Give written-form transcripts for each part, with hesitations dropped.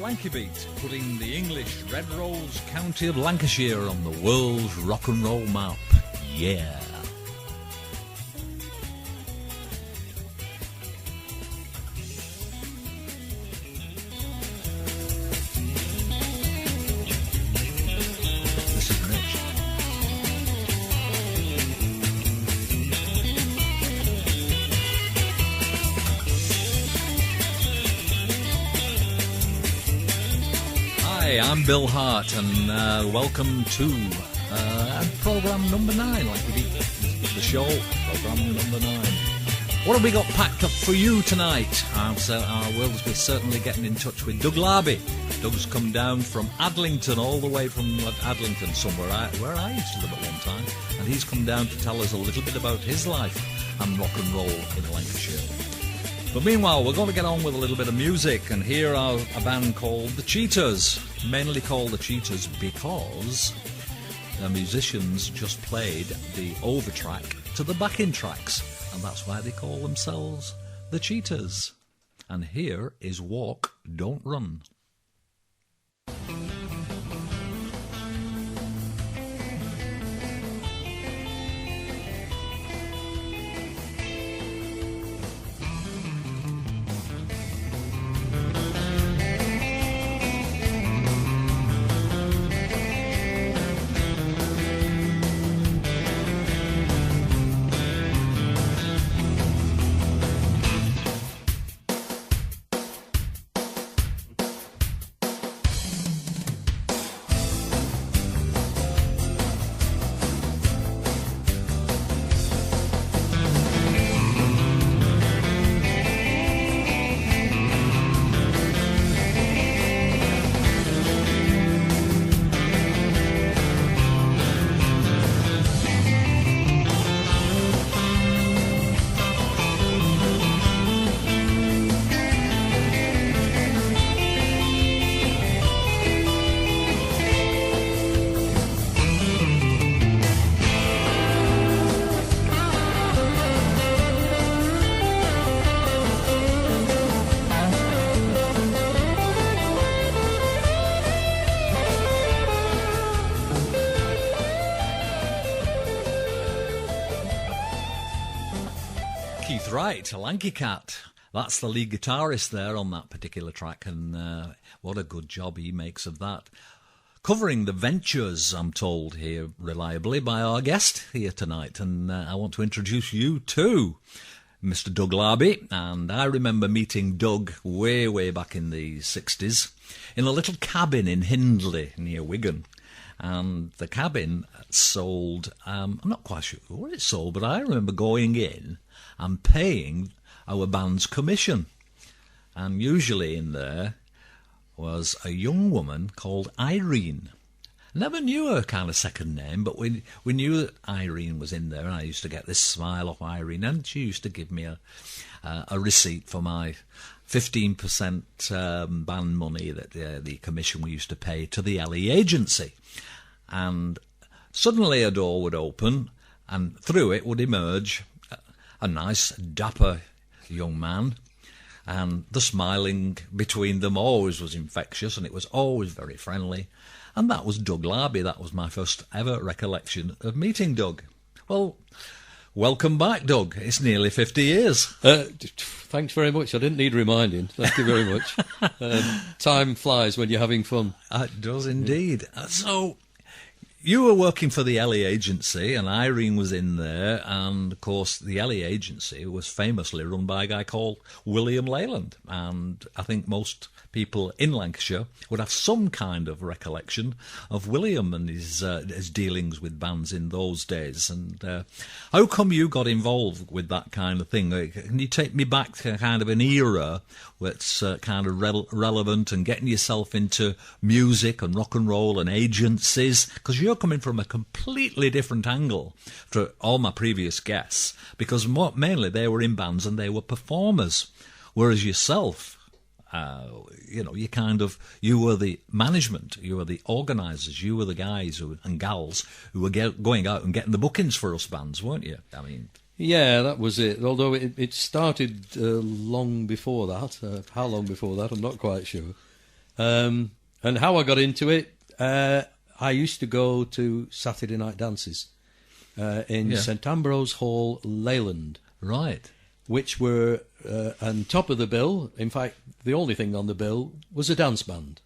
Lanky Beat, putting the English Red Rose County of Lancashire on the world's rock and roll map. Yeah. This is Mitch. Hi, I'm Bill Hart, and welcome to programme number 9, like we did the show, programme number 9. What have we got packed up for you tonight? We'll be certainly getting in touch with Doug Larby. Doug's come down from Adlington, all the way from Adlington, somewhere where I used to live at one time, and he's come down to tell us a little bit about his life and rock and roll in Lancashire. But meanwhile, we're going to get on with a little bit of music, and here are a band called The Cheaters, mainly called The Cheaters because the musicians just played the overtrack to the backing tracks, and that's why they call themselves The Cheaters. And here is Walk, Don't Run. Right, a Lanky Cat. That's the lead guitarist there on that particular track, and what a good job he makes of that. Covering the Ventures, I'm told here reliably, by our guest here tonight, and I want to introduce you to Mr. Doug Larby. And I remember meeting Doug way back in the 60s in a little cabin in Hindley near Wigan. And the cabin sold, I'm not quite sure what it sold, but I remember going in and paying our band's commission. And usually in there was a young woman called Irene. Never knew her kind of second name, but we knew that Irene was in there, and I used to get this smile off Irene, and she used to give me a receipt for my 15% band money, that the commission we used to pay to the LE agency. And suddenly a door would open, and through it would emerge a nice, dapper young man, and the smiling between them always was infectious, and it was always very friendly. And that was Doug Larby. That was my first ever recollection of meeting Doug. Well, welcome back, Doug. It's nearly 50 years. Thanks very much. I didn't need reminding. Thank you very much. Time flies when you're having fun. It does indeed. So, you were working for the LE agency, and Irene was in there, and of course the LE agency was famously run by a guy called William Leyland, and I think most people in Lancashire would have some kind of recollection of William and his dealings with bands in those days. And how come you got involved with that kind of thing? Can you take me back to kind of an era that's kind of relevant, and getting yourself into music and rock and roll and agencies? Because you're coming from a completely different angle to all my previous guests, because mainly they were in bands and they were performers, whereas yourself, you were the management, you were the organisers, you were the guys and gals who were going out and getting the bookings for us bands, weren't you? I mean, yeah, that was it. Although it started long before that. How long before that, I'm not quite sure. And how I got into it, I used to go to Saturday night dances in St Ambrose Hall, Leyland. Right. Which were on top of the bill. In fact, the only thing on the bill was a dance band.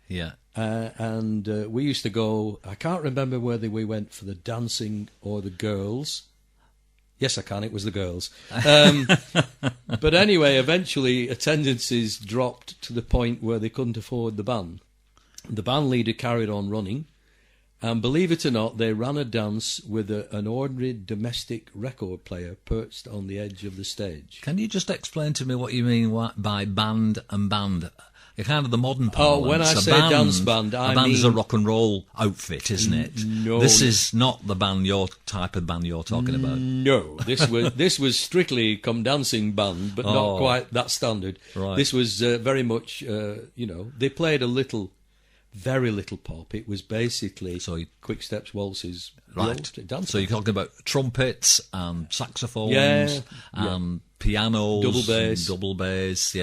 Yeah. And we used to go, I can't remember whether we went for the dancing or the girls. Yes, I can, it was the girls. But anyway, eventually attendances dropped to the point where they couldn't afford the band. The band leader carried on running, and believe it or not, they ran a dance with an ordinary domestic record player perched on the edge of the stage. Can you just explain to me what you mean by band and band? You're kind of the modern parlance. Oh, when I say band, dance band, I mean... A band is a rock and roll outfit, isn't it? No. This is not the band, your type of band you're talking about. No, this was strictly come dancing band, but not quite that standard. Right. This was very much, they played a little, very little pop. It was basically quick steps, waltzes, right. Dance. So you're talking about trumpets and saxophones and pianos, double bass,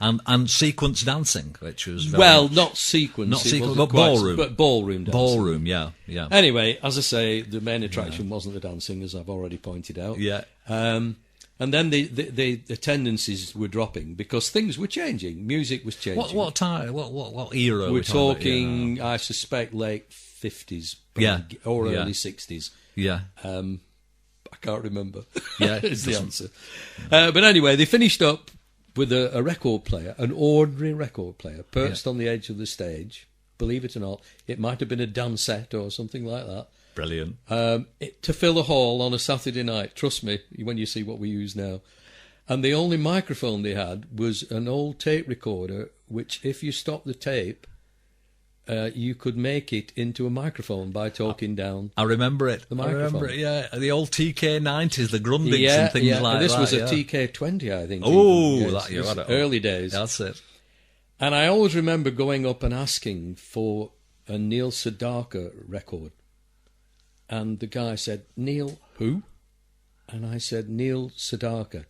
and sequence dancing, which was not sequence, but ballroom, but ballroom dancing. Ballroom, yeah. Anyway, as I say, the main attraction wasn't the dancing, as I've already pointed out. Yeah. And then the attendances were dropping because things were changing. Music was changing. What time? What era? We're talking, I suspect, late 50s, or early 60s. Yeah. I can't remember. Yeah, is the answer. But anyway, they finished up with a record player, an ordinary record player, perched on the edge of the stage. Believe it or not, it might have been a dancette or something like that. Brilliant. To fill a hall on a Saturday night, trust me, when you see what we use now. And the only microphone they had was an old tape recorder, which if you stop the tape, you could make it into a microphone by talking down. I remember it. The microphone. I remember it, yeah. The old TK-90s, the Grundigs and things like that. This was a TK-20, I think. Oh, early days. That's it. And I always remember going up and asking for a Neil Sedaka record. And the guy said, Neil who? And I said, Neil Sedaka.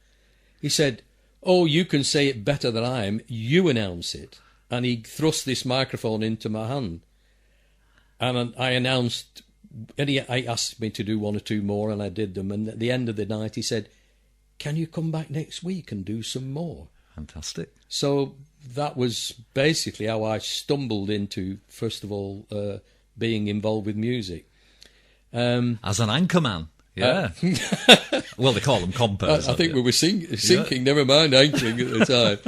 He said, oh, you can say it better than I am. You announce it. And he thrust this microphone into my hand. And I announced, and he asked me to do one or two more, and I did them. And at the end of the night, he said, can you come back next week and do some more? Fantastic. So that was basically how I stumbled into, first of all, being involved with music. As an anchorman, yeah. Well, they call them compers. I think we were sinking, never mind anchoring at the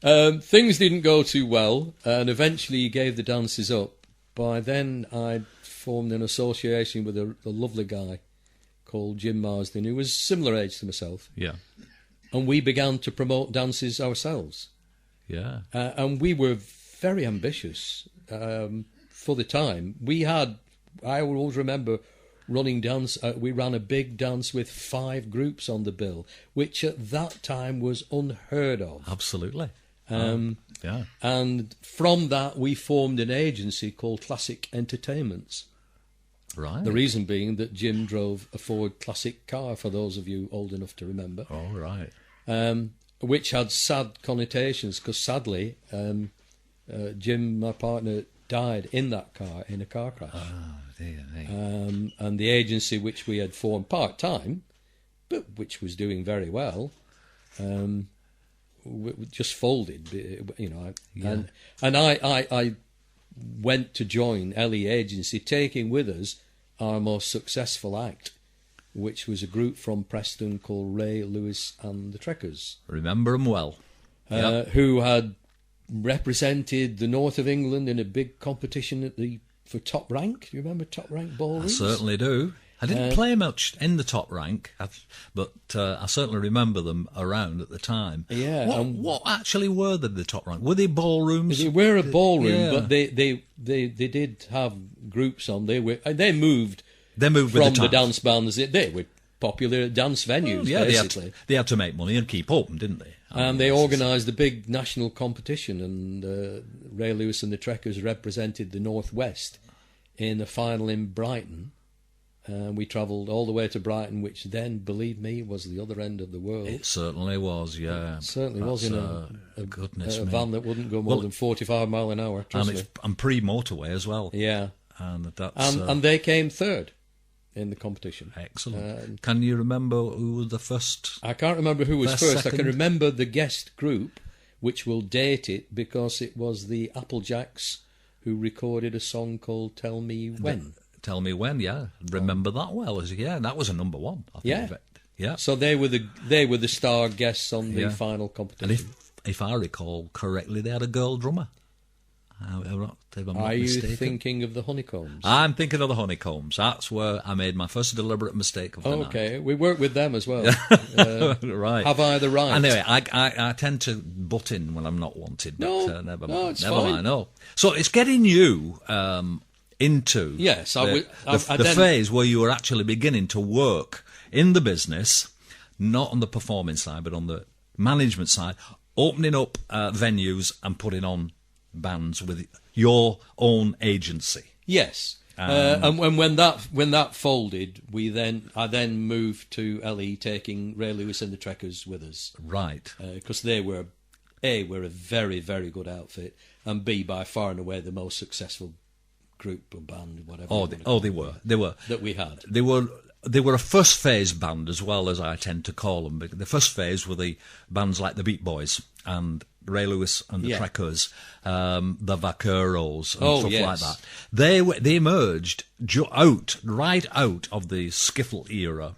time. Things didn't go too well, and eventually he gave the dances up. By then, I'd formed an association with a lovely guy called Jim Marsden, who was similar age to myself. Yeah. And we began to promote dances ourselves. Yeah. And we were very ambitious for the time. I always remember running dance. We ran a big dance with 5 groups on the bill, which at that time was unheard of. Absolutely. Yeah. And from that, we formed an agency called Classic Entertainments. Right. The reason being that Jim drove a Ford Classic car, for those of you old enough to remember. Oh, right. Which had sad connotations, because sadly, Jim, my partner, died in that car, in a car crash. Oh, dear. And the agency which we had formed part-time, but which was doing very well, just folded, you know. Yeah. And I went to join Ellie Agency, taking with us our most successful act, which was a group from Preston called Ray Lewis and the Trekkers. Remember them well. Who had represented the north of England in a big competition for Top Rank. Do you remember Top Rank ballrooms? I certainly do. I didn't play much in the Top Rank, but I certainly remember them around at the time. Yeah. What actually were the Top Rank? Were they ballrooms? They were a ballroom, but they did have groups on. They moved. They moved from with the dance bands. They were popular dance venues, basically. They had to make money and keep open, didn't they? And they organised a big national competition, and Ray Lewis and the Trekkers represented the North West in a final in Brighton. We travelled all the way to Brighton, which then, believe me, was the other end of the world. It certainly was, yeah. It certainly was in a van that wouldn't go more than 45 mile an hour. And pre-motorway as well. Yeah. And that's and they came third in the competition. Excellent. Can you remember who was the first? I can't remember who was first. Second? I can remember the guest group, which will date it because it was the Applejacks who recorded a song called "Tell Me When." Tell Me When, yeah. Remember that well. Yeah, that was a number one. I think. Yeah. So they were the star guests on the final competition. And if I recall correctly, they had a girl drummer. Are you thinking of the Honeycombs? I'm thinking of the Honeycombs. That's where I made my first deliberate mistake of the night. Okay, we worked with them as well. Right. Have I the right? Anyway, I tend to butt in when I'm not wanted. But, never mind. Never mind. No. So it's getting you into the phase where you were actually beginning to work in the business, not on the performing side, but on the management side, opening up venues and putting on bands with your own agency. Yes. And when that folded, I then moved to LE, taking Ray Lewis and the Trekkers with us. Right. Because they were a very, very good outfit, and B, by far and away the most successful group or band, whatever. They were that we had. They were a first phase band as well, as I tend to call them. The first phase were the bands like the Beat Boys and Ray Lewis and the Trekkers, the Vaqueros and stuff like that. They emerged right out of the skiffle era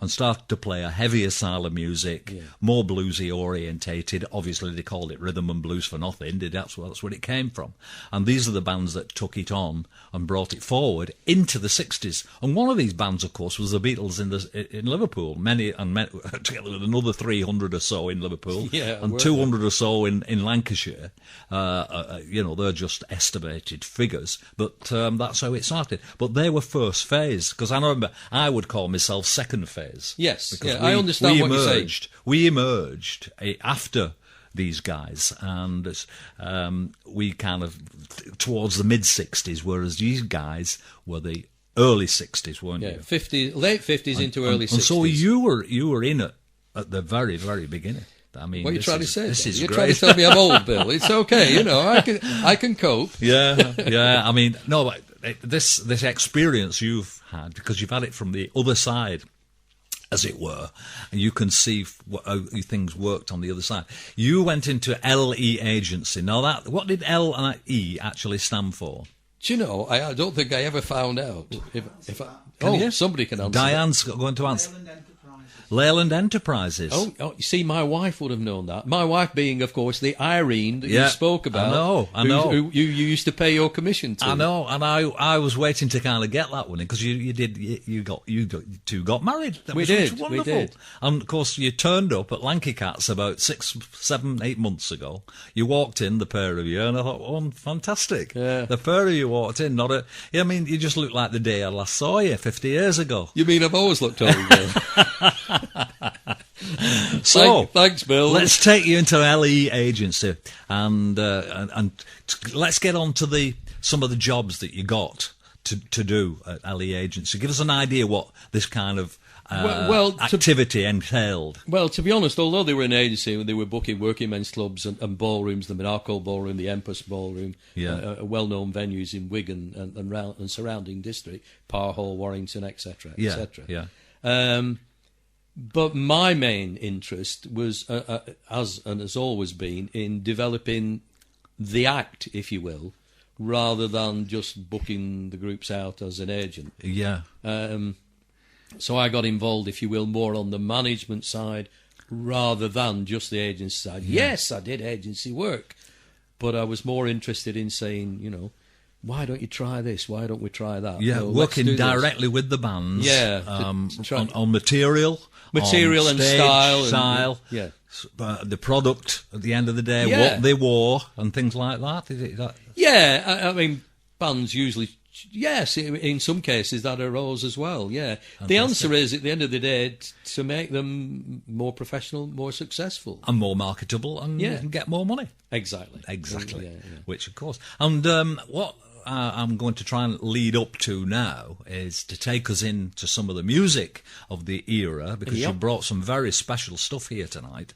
and started to play a heavier style of music, more bluesy orientated. Obviously, they called it rhythm and blues for nothing. That's where it came from. And these are the bands that took it on and brought it forward into the 60s. And one of these bands, of course, was the Beatles in Liverpool. Many together with another 300 or so in Liverpool, and 200 or so in Lancashire. They're just estimated figures, but that's how it started. But they were first phase, because I remember I would call myself second phase. Yes, I understand what you're saying. We emerged after these guys, and we kind of towards the mid-60s, whereas these guys were the early 60s, weren't you? Late 50s into early 60s. And so you were in it at the very, very beginning. I mean, what are you trying to say? You're trying to tell me I'm old, Bill. It's okay, I can cope. Yeah. I mean, no, but this experience you've had, because you've had it from the other side, as it were, and you can see how things worked on the other side. You went into LE agency. Now, what did L and E actually stand for? Do you know, I don't think I ever found out. Somebody can answer. Diane's going to answer. Leyland Enterprises. Oh, you see, my wife would have known that. My wife being, of course, the Irene that you spoke about. I know. Who you used to pay your commission to. I know, and I was waiting to kind of get that one in, because you two got married. We did. And of course, you turned up at Lanky Cats about 6, 7, 8 months ago. You walked in, the pair of you, and I thought, oh, fantastic. Yeah. The pair of you walked in, you just looked like the day I last saw you 50 years ago. You mean I've always looked old, Bill? So thanks, Bill. Let's take you into LE agency, and let's get on to some of the jobs that you got to do at LE agency. Give us an idea what this kind of activity entailed. Well, to be honest, although they were an agency, they were booking working men's clubs and ballrooms, the Minarco Ballroom, the Empress Ballroom, well-known venues in Wigan and surrounding district, Parr Hall, Warrington, etc., etc. But my main interest was, has always been, in developing the act, if you will, rather than just booking the groups out as an agent. Yeah. So I got involved, if you will, more on the management side rather than just the agency side. Yeah. Yes, I did agency work, but I was more interested in saying, why don't you try this? Why don't we try that? Yeah, working directly with the bands. Yeah. On material. Material on and stage, style. The product at the end of the day, what they wore and things like that. Is it that? Yeah, I mean, bands usually, yes, in some cases that arose as well, yeah. Fantastic. The answer is, at the end of the day, to make them more professional, more successful. And more marketable and get more money. Exactly. Yeah. Which, of course. And I'm going to try and lead up to now is to take us into some of the music of the era, because you brought some very special stuff here tonight.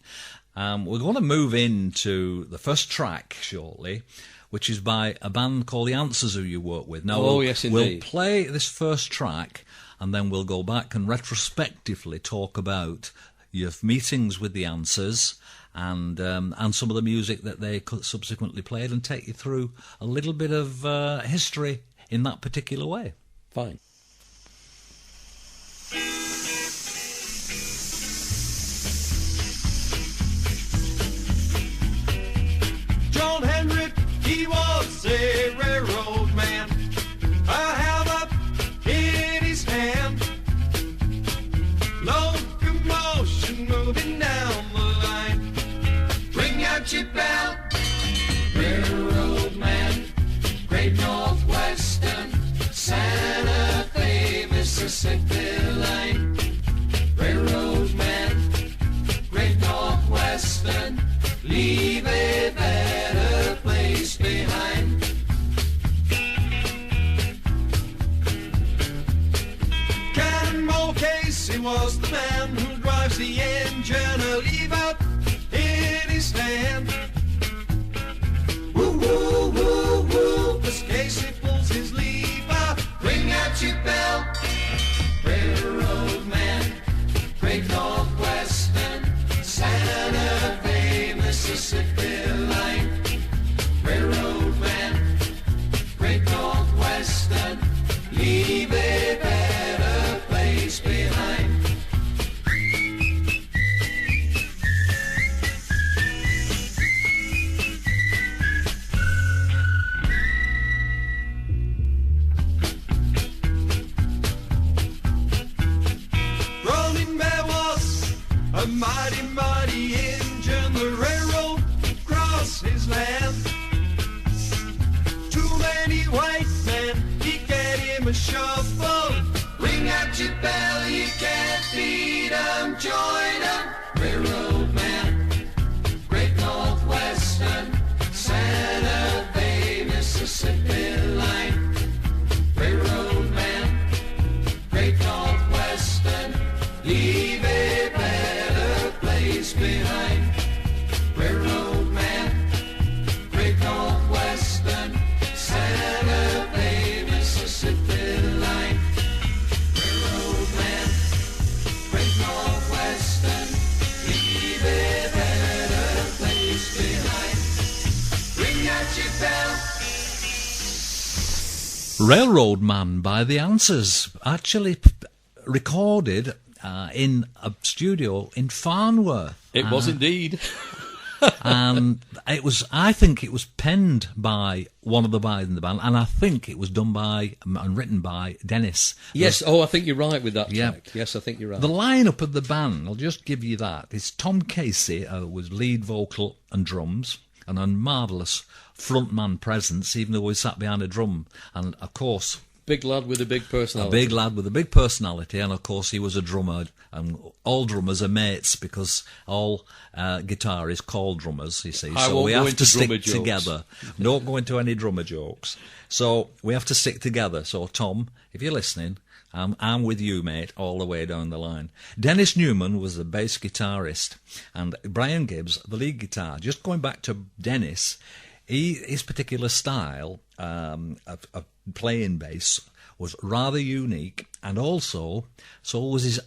We're going to move into the first track shortly, which is by a band called The Answers, who you work with. Now, yes, indeed. We'll play this first track, and then we'll go back and retrospectively talk about your meetings with The Answers and some of the music that they subsequently played, and take you through a little bit of history in that particular way. Fine. John Henry, he was a railroad man, a hammer in his hand, locomotion moving down the line. Ring out your bell, railroad man, Great Northwestern, Santa Fe, Mississippi line. Railroad man, Great Northwestern, leave a better place behind. Cannonball Casey was the man who drives the engine, a lever in his hand. Woo, woo, woo, woo, as Casey pulls his lever, ring out your bell, railroad man, Great Northwestern, Santa Fe, Mississippi line. Railroad man, Great Northwestern, leave a better place behind. Rolling Bear was a mighty, mighty engine, the railroad across his land. Too many white men, he get him a shovel. Ring out your bell, you can't beat 'em, join 'em. Railroad man, Great Northwestern, Santa Fe, Mississippi line. Railroad man, Great Northwestern, leave a better place behind. Railroad man, Great Northwestern, Santa Fe, Mississippi line. Railroad man, Great Northwestern, leave a better place behind. Ring out your bell. Railroad Man by The Answers, actually recorded in a studio in Farnworth. It was indeed. And I think it was penned by one of the guys in the band, and I think it was done by and written by Dennis. Yes, I think you're right with that track. Yes, I think you're right. The lineup of the band, I'll just give you that. It's Tom Casey was lead vocal and drums, and a marvellous frontman presence, even though he sat behind a drum. And, of course, big lad with a big personality. A big lad with a big personality, and of course he was a drummer, and all drummers are mates, because all guitarists call drummers, you see. So we have to stick together. Don't go into any drummer jokes. So we have to stick together. So Tom, if you're listening, I'm with you, mate, all the way down the line. Dennis Newman was the bass guitarist, and Brian Gibbs, the lead guitar. Just going back to Dennis, his particular style of playing bass was rather unique, and also so was his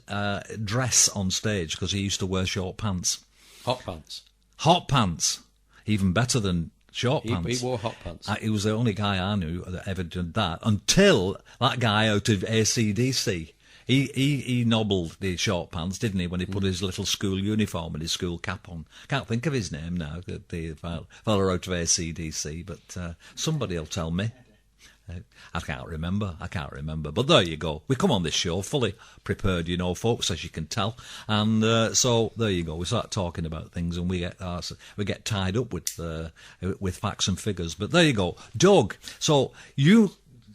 dress on stage, because he used to wear short pants. Hot pants, even better than short pants. He wore hot pants. He was the only guy I knew that ever did that, until that guy out of AC/DC. He nobbled the short pants, didn't he, when he put his little school uniform and his school cap on. Can't think of his name now, the fella out of AC/DC, but somebody will tell me. I can't remember. But there you go. We come on this show fully prepared, folks, as you can tell. And so there you go. We start talking about things, and we get tied up with facts and figures. But there you go, Doug. So you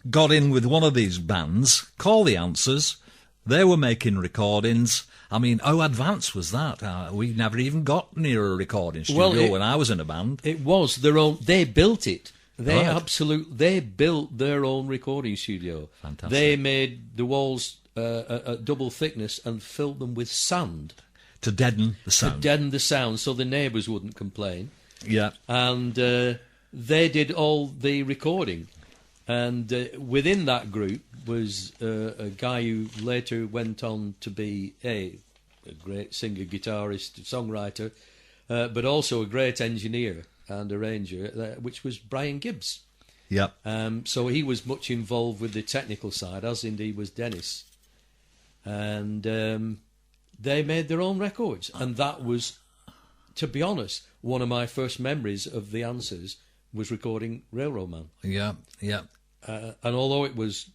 got in with one of these bands, Call The Answers. They were making recordings. I mean, how advanced was that? We never even got near a recording studio when I was in a band. It was their own. They built it. They built their own recording studio. Fantastic. They made the walls at double thickness and filled them with sand To deaden the to sound. deaden the sound, so the neighbours wouldn't complain. Yeah. And they did all the recording. And within that group was a guy who later went on to be a great singer, guitarist, songwriter, but also a great engineer and arranger, which was Brian Gibbs. Yeah. So he was much involved with the technical side, as indeed was Dennis. And they made their own records. And that was, to be honest, one of my first memories of the Answers was recording Railroad Man. Yeah. Yeah. And although it was,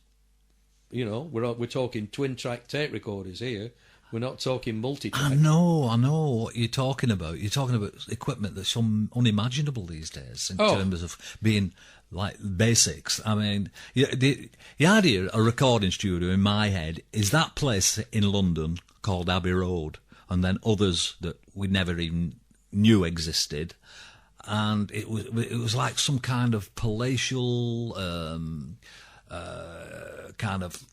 we're talking twin-track tape recorders here, we're not talking multi-track. I know what you're talking about. You're talking about equipment that's unimaginable these days in terms of being like basics. I mean, the idea of a recording studio in my head is that place in London called Abbey Road, and then others that we never even knew existed. And it was like some kind of palatial kind of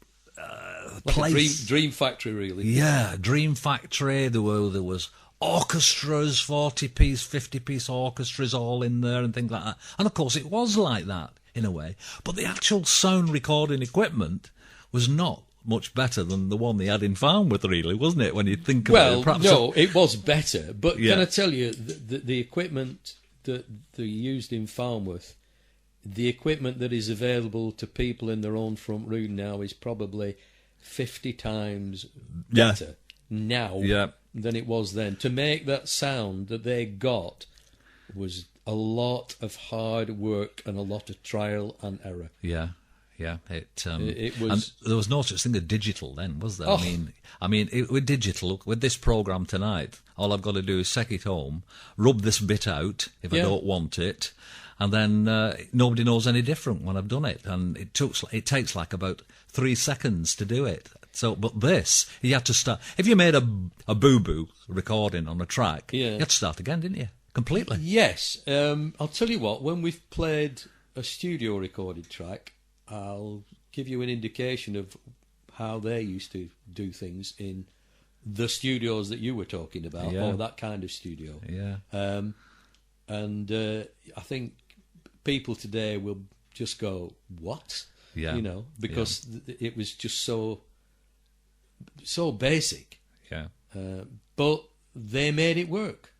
like place. a dream factory, really. Yeah, dream factory. There was orchestras, 40-piece, 50-piece orchestras all in there and things like that. And of course it was like that in a way. But the actual sound recording equipment was not much better than the one they had in Farnworth, really, wasn't it, when you think about it? Well, no, it was better. But Yeah. can I tell you, the equipment that they used in Farnworth, the equipment that is available to people in their own front room now is probably 50 times Yeah. better now Yeah. than it was then. To make that sound that they got was a lot of hard work and a lot of trial and error. Yeah. Yeah, it was- and there was no such thing as digital then, was there? Oh. I mean, with digital, with this program tonight, all I've got to do is take it home, rub this bit out if I Yeah. don't want it, and then nobody knows any different when I've done it. And it takes like about 3 seconds to do it. So, but this, you had to start. If you made a boo-boo recording on a track, Yeah. you had to start again, didn't you? Completely. Yes. I'll tell you what, when we've played a studio recorded track, I'll give you an indication of how they used to do things in the studios that you were talking about, Yeah. or that kind of studio. Yeah. And I think people today will just go, what? Yeah. Because it was just so basic. Yeah. But they made it work.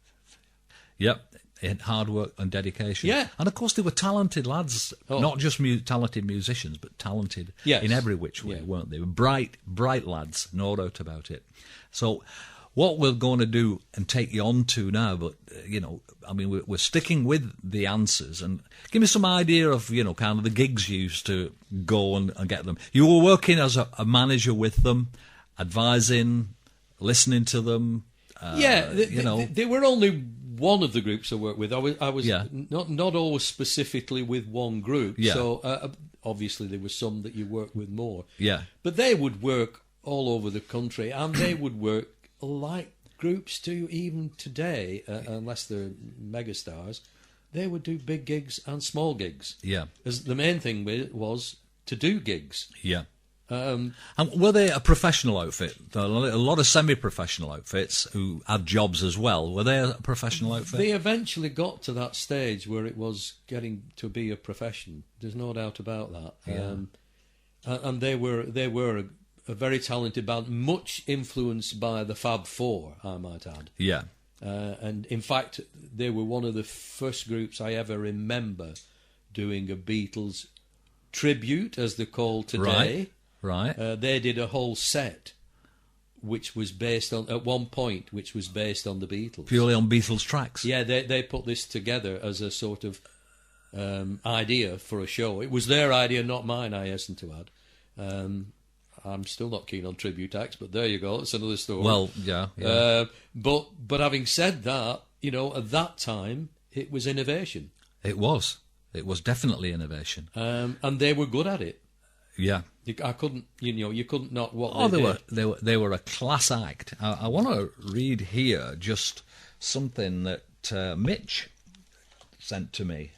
Yep, in hard work and dedication. Yeah. And of course they were talented lads, Oh. not just talented musicians, but talented Yes. in every which way, Yeah. weren't they? Bright lads, no doubt about it. So what we're going to do and take you on to now, but, I mean, we're sticking with the Answers, and give me some idea of, kind of the gigs you used to go and get them. You were working as a manager with them, advising, listening to them. They were only one of the groups I worked with. I was Yeah. not always specifically with one group. Yeah. So obviously there were some that you worked with more. Yeah. But they would work all over the country, and they would work like groups do even today, unless they're megastars. They would do big gigs and small gigs. Yeah. As the main thing was to do gigs. Yeah. And were they a professional outfit? A lot of semi-professional outfits who had jobs as well. Were they a professional outfit? They eventually got to that stage where it was getting to be a profession. There's no doubt about that. Yeah. And they were a very talented band, much influenced by the Fab Four, I might add. Yeah. And in fact, they were one of the first groups I ever remember doing a Beatles tribute, as they're called today. Right. They did a whole set, which was based on, at one point, which was based on the Beatles. Purely on Beatles tracks. Yeah, they put this together as a sort of idea for a show. It was their idea, not mine, I hasten to add. I'm still not keen on tribute acts, but there you go. It's another story. Well, yeah. But having said that, at that time, it was innovation. It was. It was definitely innovation. And they were good at it. Yeah. I couldn't, you couldn't knock what Oh, they did. they were a class act. I want to read here just something that Mitch sent to me.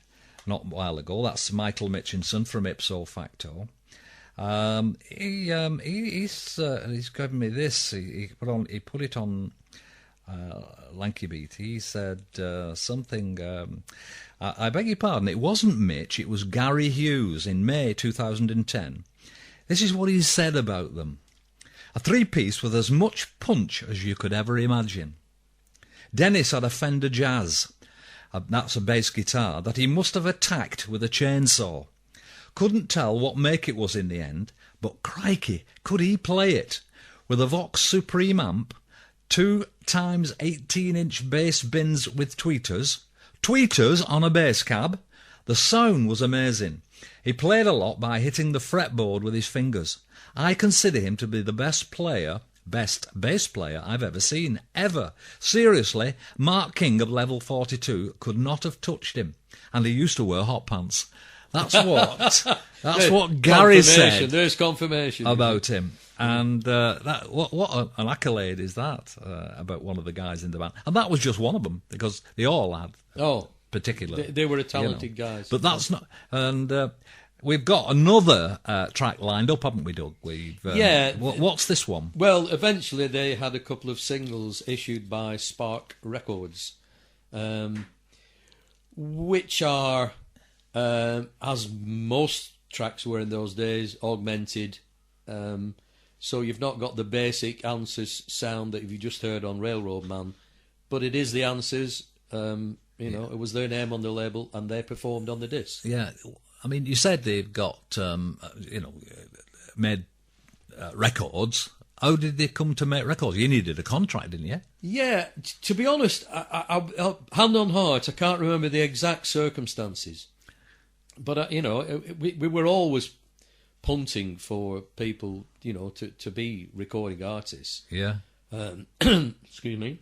not a while ago. That's Michael Mitchinson from Ipso Facto. He's given me this. He put it on Lanky Beat. He said something. I beg your pardon. It wasn't Mitch. It was Gary Hughes in May 2010. This is what he said about them: a three-piece with as much punch as you could ever imagine. Dennis had a Fender Jazz. That's a bass guitar that he must have attacked with a chainsaw. Couldn't tell what make it was in the end, but crikey, could he play it? With a Vox Supreme amp, 2 times 18-inch bass bins with tweeters on a bass cab. The sound was amazing. He played a lot by hitting the fretboard with his fingers. I consider him to be the best bass player I've ever seen, ever. Seriously, Mark King of Level 42 could not have touched him, and he used to wear hot pants. That's what Gary said. There's confirmation about him, and what an accolade is that about one of the guys in the band? And that was just one of them, because they all had particular. They were a talented guys, but that's not. And we've got another track lined up, haven't we, Doug? What's this one? Well, eventually they had a couple of singles issued by Spark Records, which are, as most tracks were in those days, augmented. So you've not got the basic Answers sound that you just heard on Railroad Man, but it is the Answers. It was their name on the label, and they performed on the disc. Yeah. I mean, you said they've got, made records. How did they come to make records? You needed a contract, didn't you? Yeah, to be honest, I hand on heart, I can't remember the exact circumstances. But, we were always punting for people, to be recording artists. Yeah. Excuse me.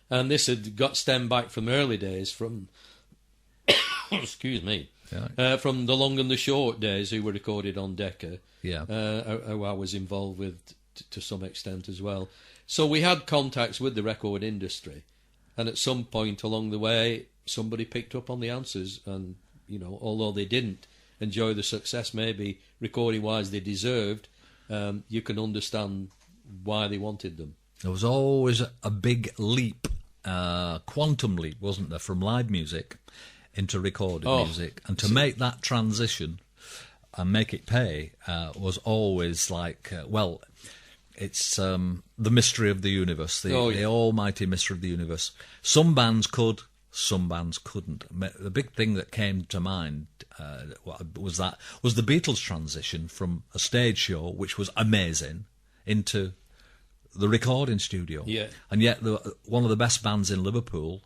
And this had got stemmed back from early days, from... excuse me. Yeah. From the Long and the Short days, who were recorded on Decca, who I was involved with to some extent as well. So we had contacts with the record industry, and at some point along the way, somebody picked up on the Answers, and although they didn't enjoy the success maybe recording-wise they deserved, you can understand why they wanted them. There was always a big leap, quantum leap, wasn't there, from live music into recorded music, and to make that transition and make it pay was always like, it's the mystery of the universe, the almighty mystery of the universe. Some bands could, some bands couldn't. The big thing that came to mind was the Beatles transition from a stage show, which was amazing, into the recording studio. Yeah. And yet one of the best bands in Liverpool,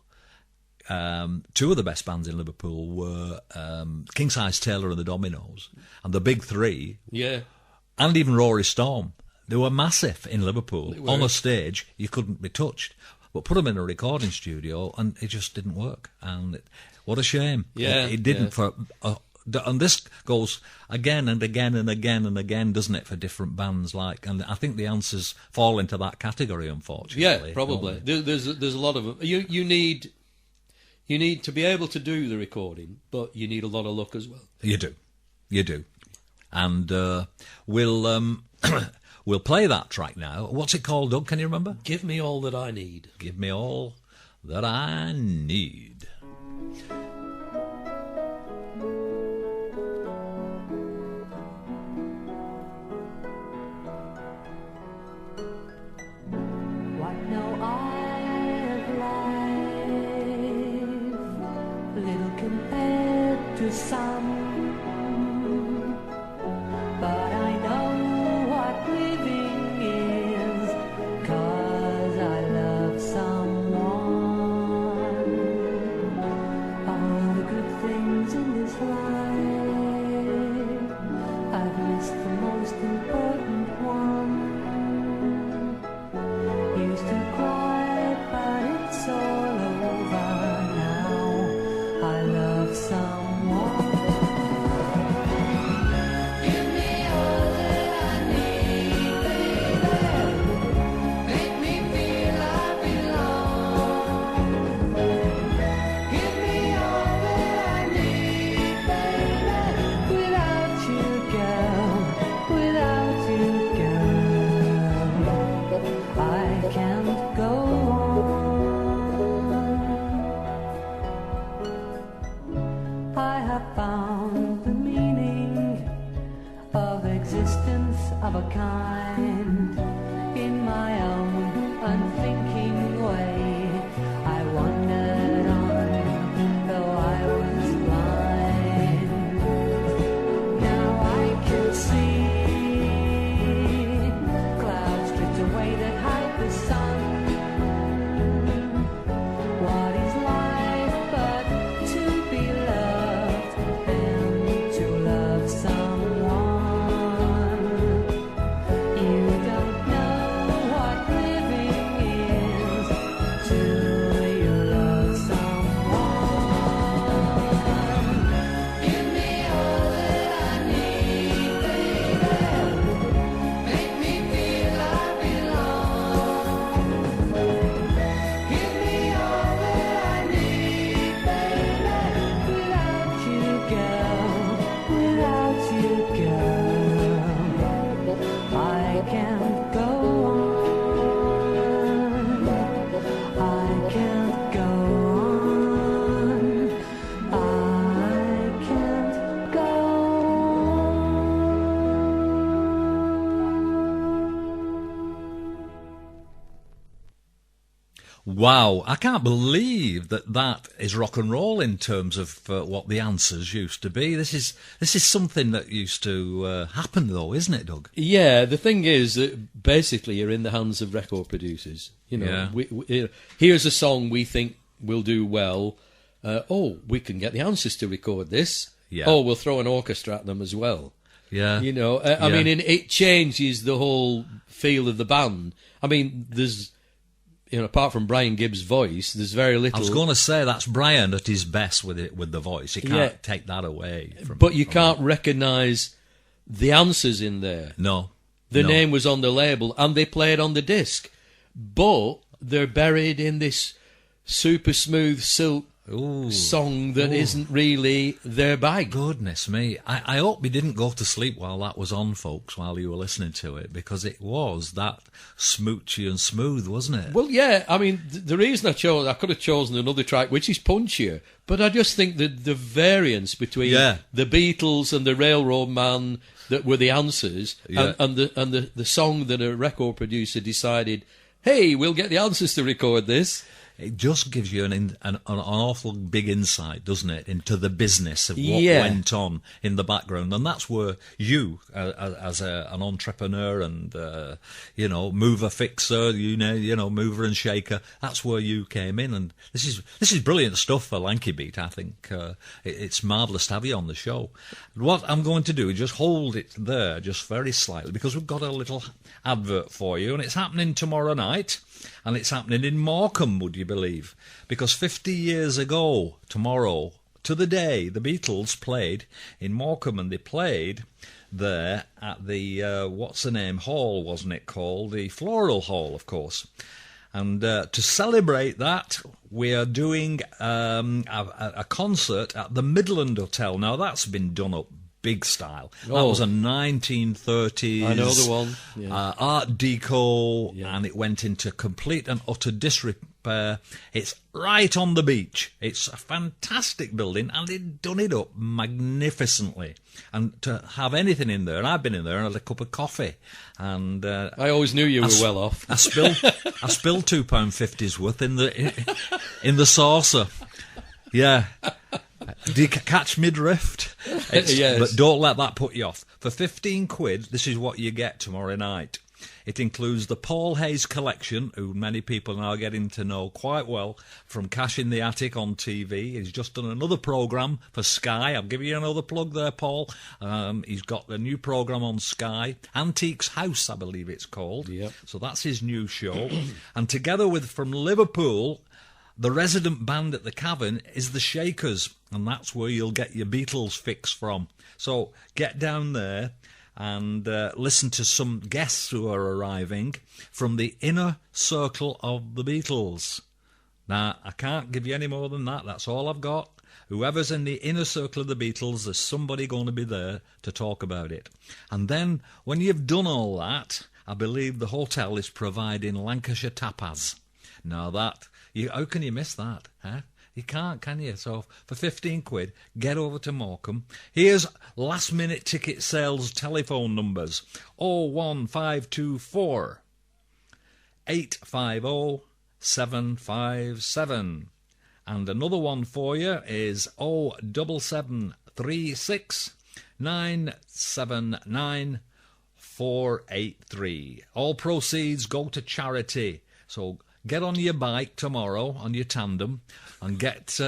two of the best bands in Liverpool were King Size Taylor and the Dominoes, and the Big Three, and even Rory Storm. They were massive in Liverpool. On a stage, you couldn't be touched. But put them in a recording studio, and it just didn't work. And what a shame. Yeah, it didn't. And this goes again and again and again and again, doesn't it, for different bands? And I think the Answers fall into that category, unfortunately. Yeah, probably. There's a lot of them. You need to be able to do the recording, but you need a lot of luck as well. You do. And we'll play that track now. What's it called, Doug? Can you remember? Give Me All That I Need. Give Me All That I Need. What know I of life? Little compared to some. But I know what living is, 'cause I love someone. of a kind. In my own unthinking way, I wandered on, though I was blind. Now I can see clouds drift away that hide the sun. What is life but to be loved and to love someone? You don't know what living is till you love someone. Give me all that I need, baby. Make me feel I belong. Give me all that I need, baby. Without you, girl, without you, girl, I can't go on. I can't go on. I can't go Wow, I can't believe that is rock and roll in terms of what the Answers used to be. This is something that used to happen, though, isn't it, Doug? Yeah, the thing is that basically you're in the hands of record producers. You know, Yeah. here's a song we think will do well. We can get the Answers to record this. Yeah. Oh, we'll throw an orchestra at them as well. Yeah. You know, I Yeah. mean, it changes the whole feel of the band. I mean, there's, you know, apart from Brian Gibbs' voice, there's very little. I was going to say that's Brian at his best with the voice. You can't Yeah. take that away. But you can't recognise the Answers in there. No. The No. name was on the label, and they played on the disc. But they're buried in this super smooth silk Ooh. song that isn't really their bag. Goodness me. I hope you didn't go to sleep while that was on, folks, while you were listening to it, because it was that smoochy and smooth, wasn't it? Well, yeah, I mean, the reason I could have chosen another track, which is punchier, but I just think that the variance between Yeah. the Beatles and the Railroad Man that were the Answers, Yeah. and the song that a record producer decided, hey, we'll get the Answers to record this. It just gives you an awful big insight, doesn't it, into the business of what Yeah. went on in the background. And that's where you, as an entrepreneur and, mover fixer, mover and shaker, that's where you came in. And this is brilliant stuff for Lanky Beat. I think it's marvellous to have you on the show. What I'm going to do is just hold it there just very slightly, because we've got a little advert for you, and it's happening tomorrow night. And it's happening in Morecambe, would you believe? Because 50 years ago, tomorrow, to the day, the Beatles played in Morecambe, and they played there at the, hall, wasn't it called? The Floral Hall, of course. And to celebrate that, we are doing a concert at the Midland Hotel. Now, that's been done up big style. That was a 1930s I know the one. Yeah. Art Deco, Yeah. and it went into complete and utter disrepair. It's right on the beach. It's a fantastic building, and they've done it up magnificently. And to have anything in there, and I've been in there and had a cup of coffee, and I always knew you were well off. I spilled £2.50's worth in the saucer. Yeah. Do you catch me drift? Yes. But don't let that put you off. For 15 quid, this is what you get tomorrow night. It includes the Paul Hayes collection, who many people are now getting to know quite well, from Cash in the Attic on TV. He's just done another programme for Sky. I'll give you another plug there, Paul. He's got a new programme on Sky, Antiques House, I believe it's called. Yep. So that's his new show. And together with, from Liverpool, the resident band at the Cavern is the Shakers, and that's where you'll get your Beatles fix from. So get down there and listen to some guests who are arriving from the inner circle of the Beatles. Now, I can't give you any more than that. That's all I've got. Whoever's in the inner circle of the Beatles, there's somebody going to be there to talk about it. And then, when you've done all that, I believe the hotel is providing Lancashire tapas. Now that... how can you miss that? Huh? You can't, can you? So for 15 quid, get over to Morecambe. Here's last-minute ticket sales telephone numbers. 01524 850 757. And another one for you is 07736 979 483. All proceeds go to charity. So get on your bike tomorrow, on your tandem, and get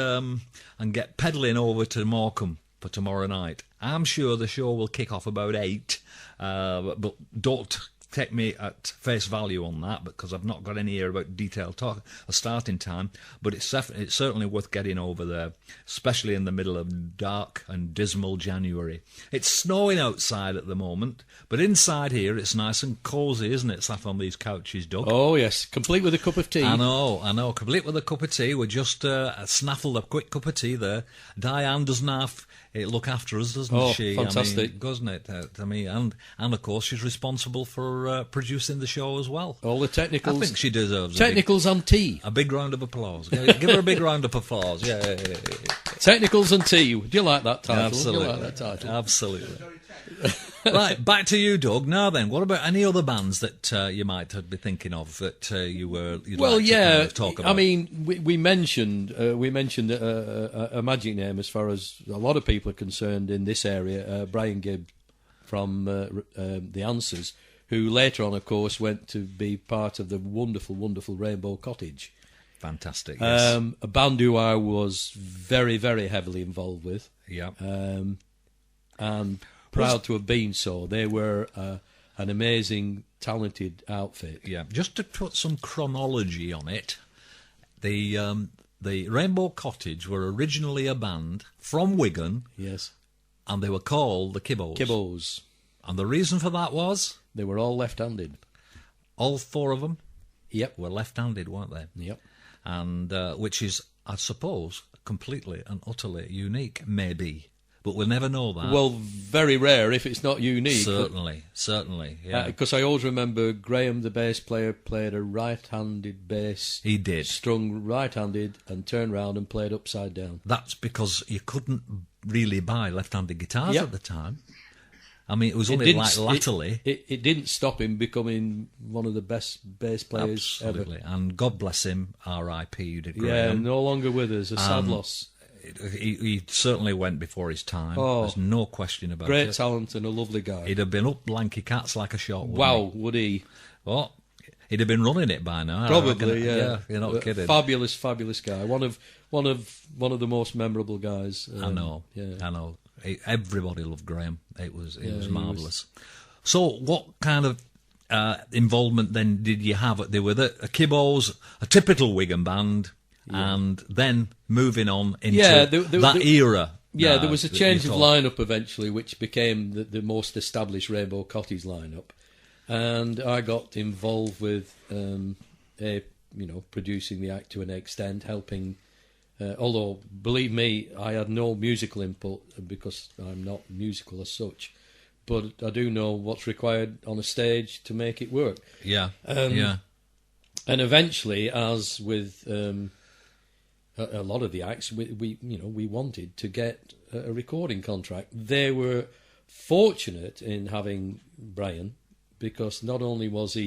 pedalling over to Morecambe for tomorrow night. I'm sure the show will kick off about 8, but don't take me at face value on that, because I've not got any here about detailed talk a starting time. But it's certainly worth getting over there, especially in the middle of dark and dismal January. It's snowing outside at the moment, but inside here it's nice and cosy, isn't it? Sat on these couches, Doug. Oh yes, complete with a cup of tea. I know, complete with a cup of tea. We just snaffled a quick cup of tea there. Diane doesn't have look after us, doesn't she? Fantastic. I mean, doesn't it? And of course she's responsible for producing the show as well. All the technicals. I think she deserves technicals and tea. A big round of applause. Give her a big round of applause. Yeah. Technicals and tea. Do you like that title? Absolutely. Do you like that title? Absolutely. Right, back to you, Doug. Now then, what about any other bands that you might be thinking of that you'd like to kind of talk about? I mean, we mentioned a magic name as far as a lot of people are concerned in this area, Brian Gibb from The Answers, who later on, of course, went to be part of the wonderful, wonderful Rainbow Cottage. Fantastic, yes. A band who I was very, very heavily involved with. Yeah. And proud to have been so. They were an amazing, talented outfit. Yeah. Just to put some chronology on it, the Rainbow Cottage were originally a band from Wigan. Yes. And they were called the Kibbos. Kibbos. And the reason for that was? They were all left-handed. All 4 of them? Yep. Were left-handed, weren't they? Yep. And which is, I suppose, completely and utterly unique, maybe. But we'll never know that. Well, very rare if it's not unique. Certainly, yeah. Because I always remember Graham, the bass player, played a right-handed bass. He did. Strung right-handed and turned round and played upside down. That's because you couldn't really buy left-handed guitars at the time. I mean, it was only like latterly. It didn't stop him becoming one of the best bass players Absolutely. ever. And God bless him, R.I.P. did Graham. Yeah, no longer with us, a sad loss. He certainly went before his time. There's no question about it. Great talent and a lovely guy. He'd have been up Lanky Cats like a shot. Wow, would he? Well, he'd have been running it by now. Probably, yeah. You're not kidding. Fabulous, fabulous guy. One of the most memorable guys. I know. Yeah. I know. Everybody loved Graham. It was marvellous. So, what kind of involvement then did you have? They were a Kibbos, a typical Wigan band, and then moving on into that era. Yeah, there was a change of lineup eventually, which became the most established Rainbow Cottage lineup, and I got involved with producing the act to an extent, helping. Although, believe me, I had no musical input because I'm not musical as such, but I do know what's required on a stage to make it work. Yeah, And eventually, as with a lot of the acts, we wanted to get a recording contract. They were fortunate in having Brian, because not only was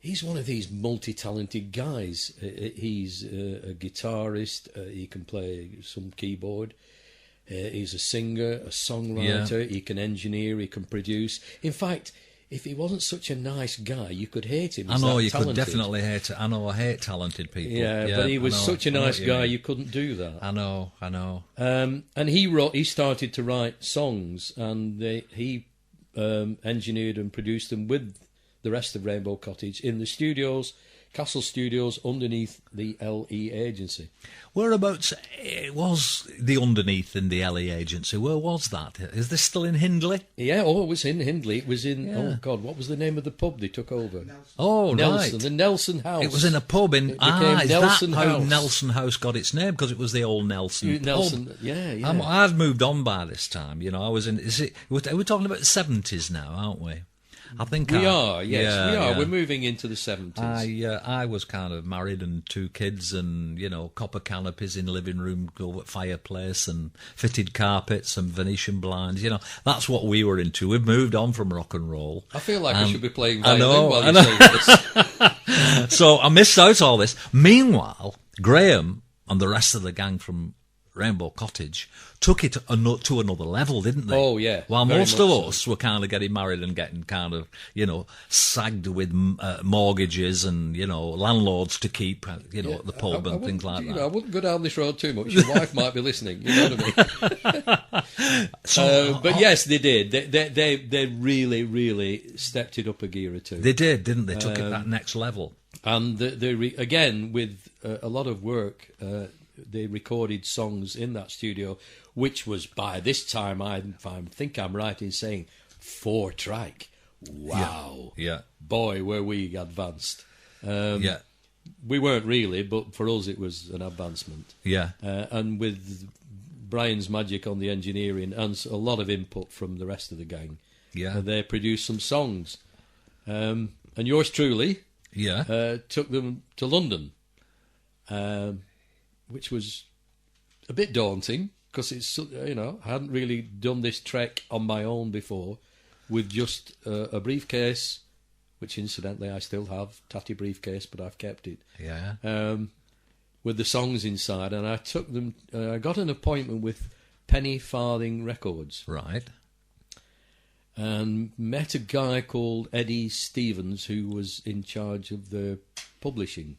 he's one of these multi-talented guys. He's a guitarist. He can play some keyboard. He's a singer, a songwriter. He can engineer. He can produce. In fact, if he wasn't such a nice guy, you could hate him. I know, you could definitely hate it. I know, I hate talented people. Yeah, but he was such a nice guy, you couldn't do that. I know. And he started to write songs, and he engineered and produced them with the rest of Rainbow Cottage in the studios, Castle Studios, underneath the LE agency. Whereabouts was the underneath in the LE agency? Where was that? Is this still in Hindley? Yeah, it was in Hindley. It was in, oh God, what was the name of the pub they took over? Nelson, right. The Nelson House. It was in a pub in... Is Nelson that House. How Nelson House got its name? Because it was the old Nelson pub. Yeah. I'd moved on by this time. I was in... Are we talking about the 70s now, aren't we? I think We are, yes, yeah, we are. yeah. We're moving into the 70s. I was kind of married and 2 kids, and copper canopies in living room, go at fireplace, and fitted carpets and Venetian blinds. That's what we were into. We've moved on from rock and roll. I feel like I should be playing I violin know, while I you're know. saying this. So I missed out all this. Meanwhile, Graham and the rest of the gang from Rainbow Cottage took it to another level, didn't they? Oh, yeah, While very most much of so. us were kind of getting married and getting kind of, sagged with mortgages and, landlords to keep, at the pub and things like that. I wouldn't go down this road too much. Your wife might be listening. You know what I mean? But yes, they did. They really, really stepped it up a gear or two. They did, didn't they? Took it that next level. And again, with a lot of work, they recorded songs in that studio, which was by this time, I think I'm right in saying, 4-track. Wow. Yeah. Boy, were we advanced. Yeah. We weren't really, but for us it was an advancement. Yeah. And with Brian's magic on the engineering and a lot of input from the rest of the gang, Yeah. they produced some songs. And yours truly Yeah. took them to London, which was a bit daunting because it's, I hadn't really done this trek on my own before with just a briefcase, which incidentally I still have, tatty briefcase, but I've kept it. Yeah. With the songs inside, and I took them. I got an appointment with Penny Farthing Records, Right. and met a guy called Eddie Stevens who was in charge of the publishing.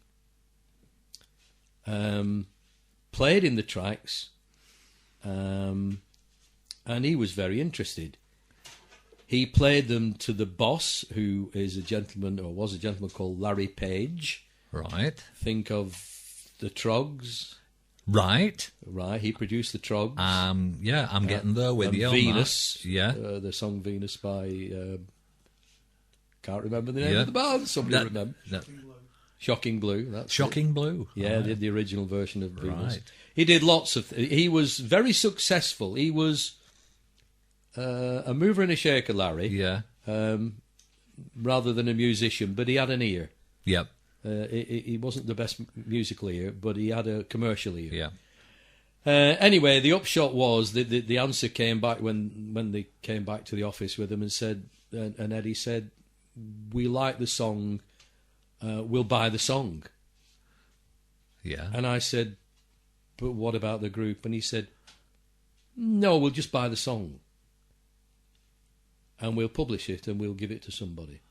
Played in the tracks, and he was very interested. He played them to the boss, who is a gentleman, or was a gentleman called Larry Page. Right. Think of the Trogs, Right. right? He produced the Trogs. Yeah, I'm getting there with and you on Venus. that. Yeah. The song Venus by... can't remember the name Yeah. of the band. Somebody remember. that- Shocking Blue. That's Shocking Blue. it. Yeah, Right. did the original version of Venus. Right. He did lots of... he was very successful. He was a mover and a shaker, Larry, Yeah. rather than a musician, but he had an ear. Yep. He wasn't the best musical ear, but he had a commercial ear. Yeah. Anyway, the upshot was that the answer came back when they came back to the office with him and said, and Eddie said, "We like the song, we'll buy the song." Yeah. And I said, "But what about the group?" And he said, "No, we'll just buy the song, and we'll publish it and we'll give it to somebody."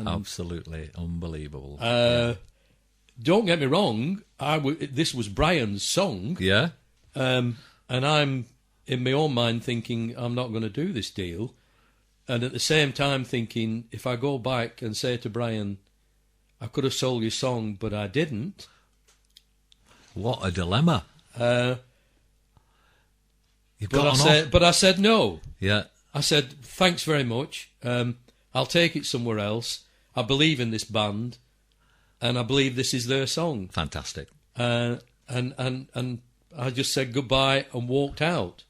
Absolutely unbelievable. Don't get me wrong, this was Brian's song. Yeah. And I'm in my own mind thinking I'm not going to do this deal, and at the same time thinking if I go back and say to Brian, I could have sold your song but I didn't. What a dilemma. You've got an off- But I said no. Yeah. I said thanks very much. I'll take it somewhere else. I believe in this band, and I believe this is their song. Fantastic. And I just said goodbye and walked out.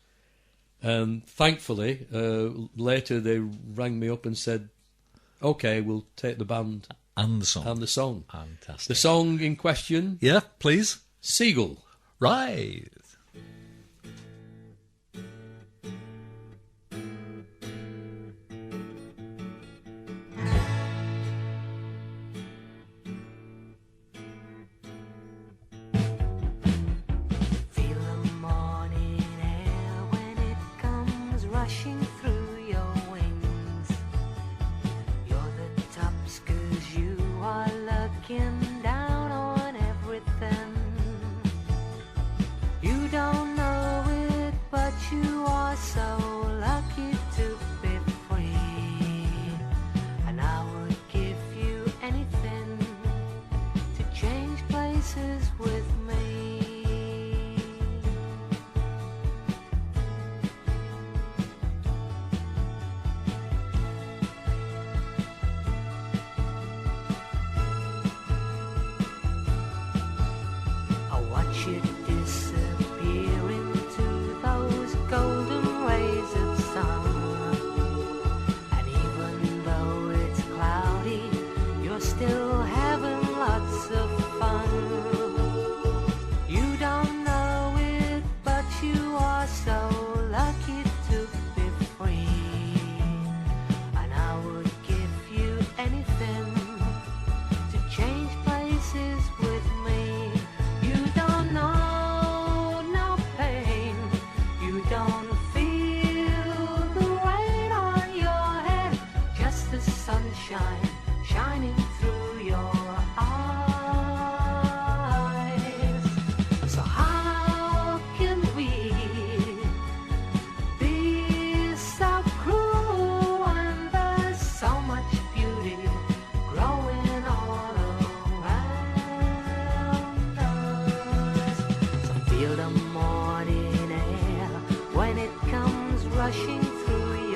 Thankfully, later they rang me up and said, "Okay, we'll take the band And the song. and the song." Fantastic. The song in question, Yeah, please. Seagull. Right. Feel the morning air when it comes rushing through your wings. You're the tops 'cause you are looking down on everything. You don't know it, but you are so lucky to be free. And I would give you anything to change places with me. I watch you disappear into those golden rays of sun. And even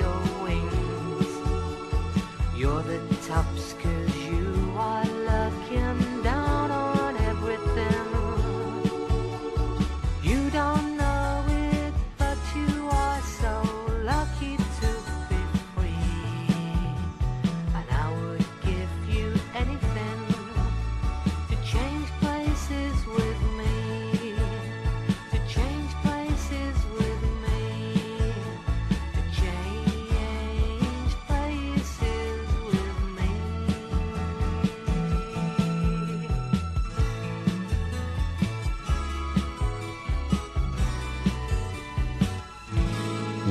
your wings. You're the tops 'cause you are looking down on everything. You don't know it, but you are so lucky to be free. And I would give you anything to change places with me. To change places with me. To change places with me.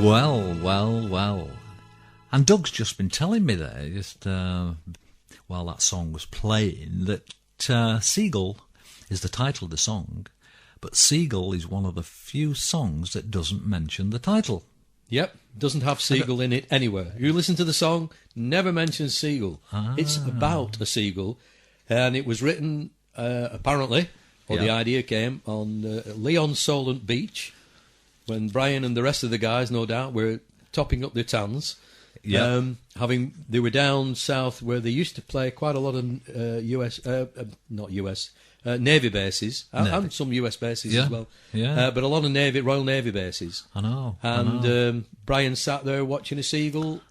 Well. And Doug's just been telling me there, just while that song was playing, that Seagull is the title of the song, but Seagull is one of the few songs that doesn't mention the title. Yep, doesn't have seagull in it anywhere. You listen to the song, never mentions seagull. It's about a seagull, and it was written, apparently, or the idea came, on Leon Solent Beach, when Brian and the rest of the guys, no doubt, were topping up their tans. Yeah. They were down south where they used to play quite a lot of Navy bases, and some US bases as well. Yeah. But a lot of Royal Navy bases. I know. And Brian sat there watching a seagull,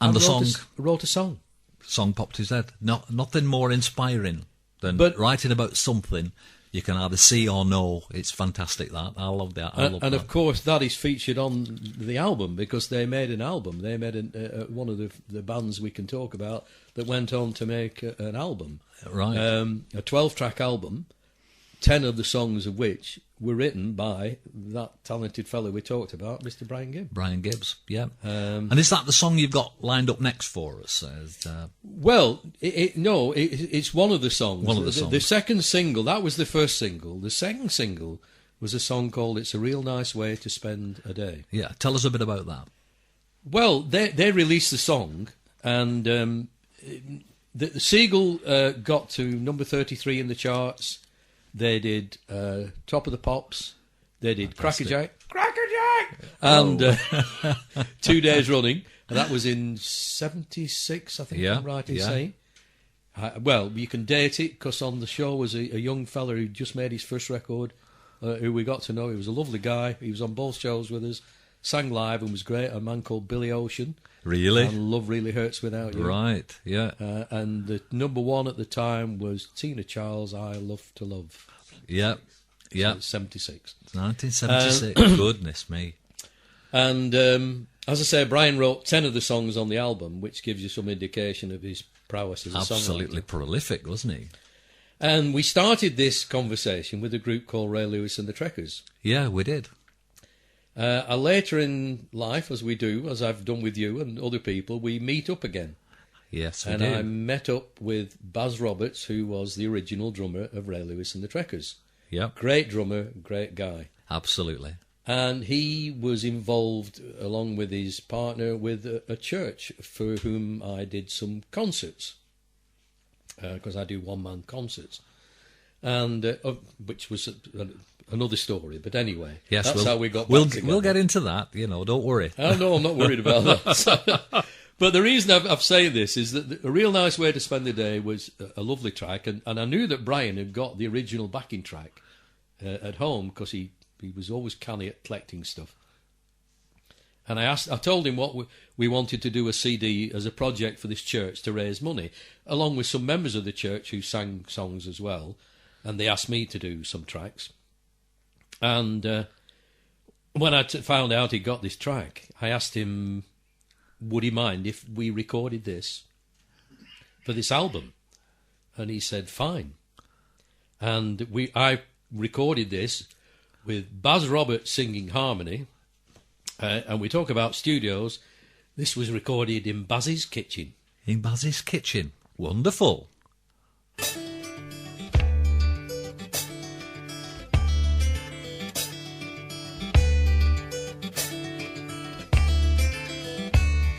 And the song wrote a song. song popped his head. Nothing more inspiring than writing about something you can either see or know. It's fantastic, that. I love that. And of course, that is featured on the album, because they made an album. They made one of the bands we can talk about that went on to make an album. Right. A 12-track album, 10 of the songs of which were written by that talented fellow we talked about, Mr. Brian Gibb. Brian Gibbs, yeah. And is that the song you've got lined up next for us? Well, it's one of the songs. One of the songs. The second single, that was the first single. The second single was a song called It's a Real Nice Way to Spend a Day. Yeah, tell us a bit about that. Well, they released the song, and the Seagull got to number 33 in the charts. They did Top of the Pops. They did Crackerjack, and 2 days running. And that was in 76, I think I'm right in saying. Well, you can date it, because on the show was a young fella who just made his first record, who we got to know. He was a lovely guy. He was on both shows with us, sang live and was great. A man called Billy Ocean. Really? And Love Really Hurts Without You. Right, yeah. And the number one at the time was Tina Charles, I Love to Love. Yeah, yeah. So 76. 1976, goodness me. And as I say, Brian wrote 10 of the songs on the album, which gives you some indication of his prowess as a songwriter. Absolutely prolific, wasn't he? And we started this conversation with a group called Ray Lewis and the Trekkers. Yeah, we did. Later in life, as we do, as I've done with you and other people, we meet up again. Yes, we and did. I met up with Baz Roberts, who was the original drummer of Ray Lewis and the Trekkers. Yep. Great drummer, great guy. Absolutely. And he was involved, along with his partner, with a church for whom I did some concerts, because I do one-man concerts, and which was another story. But anyway, yes, that's how we got back together. We'll get into that, don't worry. Oh, no, I'm not worried about that. But the reason I've said this is that A Real Nice Way to Spend the Day was a lovely track, and I knew that Brian had got the original backing track at home, because he was always canny at collecting stuff. And I told him what we wanted to do a CD as a project for this church to raise money, along with some members of the church who sang songs as well, and they asked me to do some tracks. And when I found out he got this track, I asked him, would he mind if we recorded this for this album? And he said, fine. And I recorded this with Baz Roberts singing harmony. And we talk about studios. This was recorded in Baz's kitchen. In Baz's kitchen. Wonderful.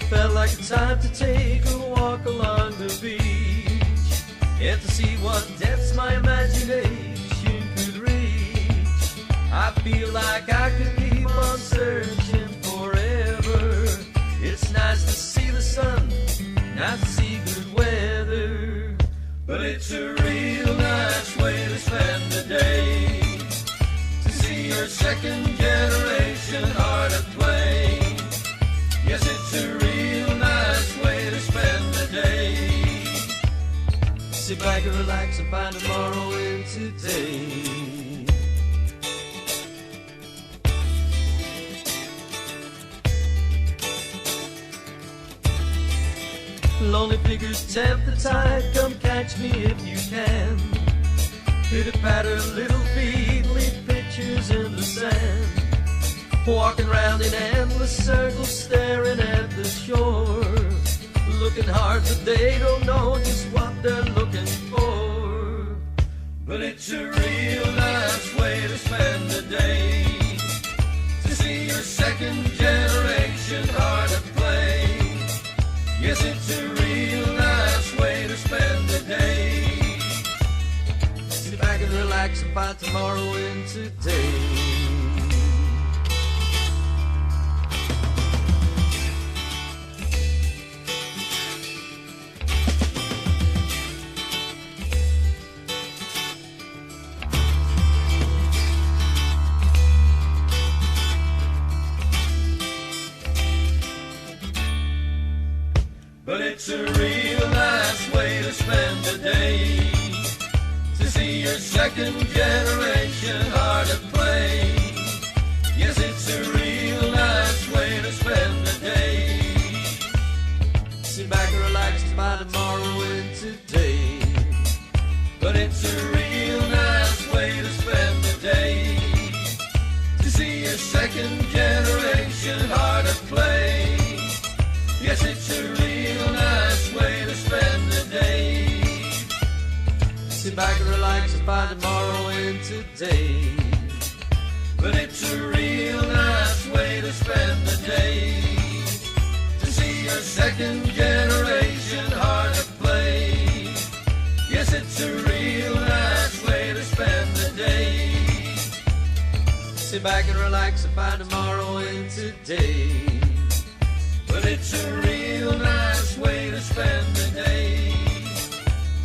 Felt like it's time to take a walk along the beach and to see what depths my imagination could reach. I feel like I could keep on searching forever. It's Nice to see good weather, but it's a real nice way to spend the day. To see your second generation heart at play. Yes, it's a real nice way to spend the day. Sit back and relax and find tomorrow in today. Lonely figures tempt the tide, come catch me if you can. Pitter-patter little feet, leave pictures in the sand. Walking round in endless circles, staring at the shore. Looking hard, but they don't know just what they're looking for. But it's a real nice way to spend the day. To see your second generation heart at play. Yes, it's a real nice way to spend the day. Sit back and relax and find tomorrow in today. But it's a real nice way to spend the day. To see your second generation heart at play. Yes, it's a real nice way to spend the day. Sit back and relax and find tomorrow in today. But it's a real nice way to spend the day. To see your second generation heart at play. Yes, it's a real nice way to spend the day. Sit back and relax and find tomorrow in today. But it's a real nice way to spend the day. To see your second generation heart at play. Yes, it's a real nice way to spend the day. Sit back and relax and find tomorrow in today. But it's a real nice way to spend the day.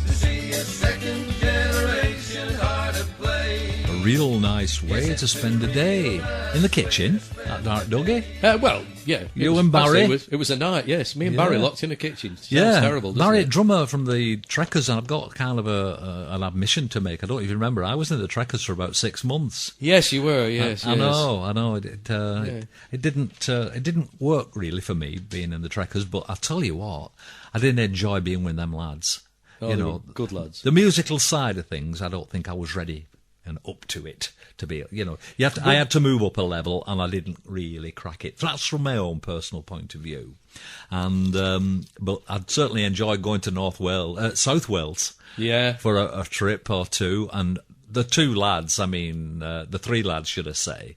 To see a second generation heart at play. A real nice way to spend a day. In the kitchen at Dark Dougie. Well, yeah. You and Barry? It was a night, yes. Me and Barry locked in the kitchen. Sounds terrible, doesn't Barry, it? drummer from the Trekkers, and I've got kind of an admission to make. I don't even remember. I was in the Trekkers for about 6 months. Yes, you were, yes. I know. It didn't work really for me being in the Trekkers, but I tell you what, I didn't enjoy being with them lads. Oh, you they know, were good lads. The musical side of things, I don't think I was ready and up to it to be. You know, I had to move up a level, and I didn't really crack it. That's from my own personal point of view. And but I'd certainly enjoyed going to South Wales, for a trip or two, and. The two lads, the three lads, should I say.